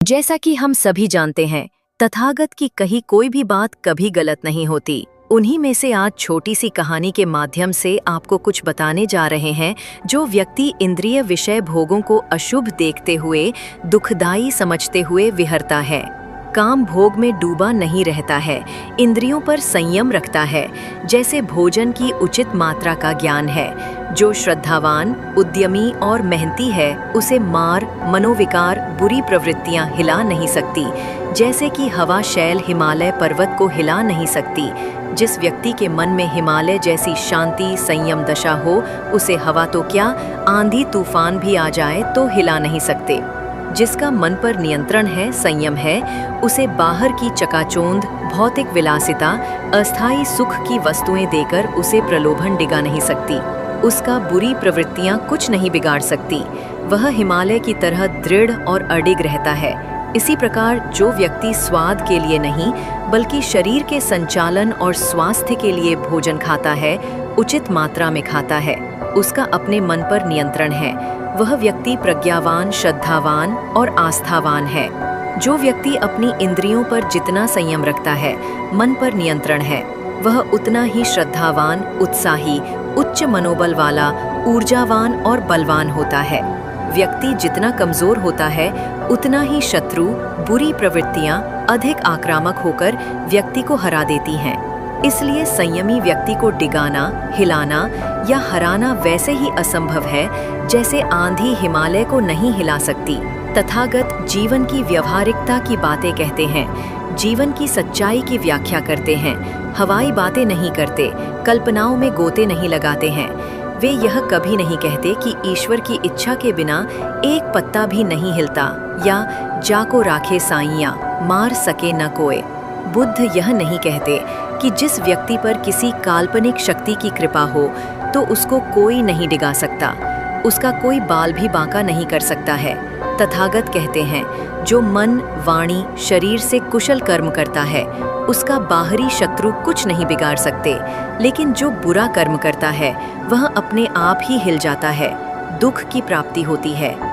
जैसा कि हम सभी जानते हैं, तथागत की कही कोई भी बात कभी गलत नहीं होती। उन्हीं में से आज छोटी सी कहानी के माध्यम से आपको कुछ बताने जा रहे हैं, जो व्यक्ति इंद्रिय विषय भोगों को अशुभ देखते हुए, दुखदायी समझते हुए विहरता है, काम भोग में डूबा नहीं रहता है, इंद्रियों पर संयम रखता है, जैसे भोजन की उचित मात्रा का ज्ञान है। जो श्रद्धावान, उद्यमी और मेहनती है, उसे मार, मनोविकार, बुरी प्रवृत्तियां हिला नहीं सकती, जैसे कि हवा शैल हिमालय पर्वत को हिला नहीं सकती। जिस व्यक्ति के मन में हिमालय जैसी शांति, संयम दशा हो, उसे हवा तो क्या, आंधी तूफान भी आ जाए तो हिला नहीं सकते। जिसका मन पर नियंत्रण है, संयम है, उसे बाहर की चकाचौंध, भौतिक विलासिता, अस्थायी सुख की वस्तुएं देकर उसे प्रलोभन डिगा नहीं सकती। उसका बुरी प्रवृत्तियां कुछ नहीं बिगाड़ सकती। वह हिमालय की तरह दृढ़ और अडिग रहता है। इसी प्रकार जो व्यक्ति स्वाद के लिए नहीं, बल्कि शरीर के संचालन और स्वास्थ्य के लिए भोजन खाता है, उचित मात्रा में खाता है, उसका अपने मन पर नियंत्रण है। वह व्यक्ति प्रज्ञावान, श्रद्धावान और आस्थावान है। जो व्यक्ति अपनी इंद्रियों पर जितना संयम रखता है, मन पर नियंत्रण है, वह उतना ही श्रद्धावान, उत्साही, उच्च मनोबल वाला, ऊर्जावान और बलवान होता है। व्यक्ति जितना कमजोर होता है, उतना ही शत्रु, बुरी प्रवृत्तियां अधिक आक्रामक होकर व्यक्ति को हरा देती हैं। इसलिए संयमी व्यक्ति को डिगाना, हिलाना या हराना वैसे ही असंभव है, जैसे आंधी हिमालय को नहीं हिला सकती। तथागत जीवन की व्यवहारिकता की बातें कहते हैं, जीवन की सच्चाई की व्याख्या करते हैं, हवाई बातें नहीं करते, कल्पनाओं में गोते नहीं लगाते हैं। वे यह कभी नहीं कहते कि ईश्वर की इच्छा के बिना एक पत्ता भी नहीं हिलता, या जाको राखे साइयां, मार सके न कोई। बुद्ध यह नहीं कहते कि जिस व्यक्ति पर किसी काल्पनिक शक्ति की कृपा हो, तो उसको कोई नहीं डिगा सकता, उसका कोई बाल भी बांका नहीं कर सकता है। तथागत कहते हैं, जो मन, वाणी, शरीर से कुशल कर्म करता है, उसका बाहरी शत्रु कुछ नहीं बिगाड़ सकते, लेकिन जो बुरा कर्म करता है, वह अपने आप ही हिल जाता है, दुख की प्राप्ति होती है।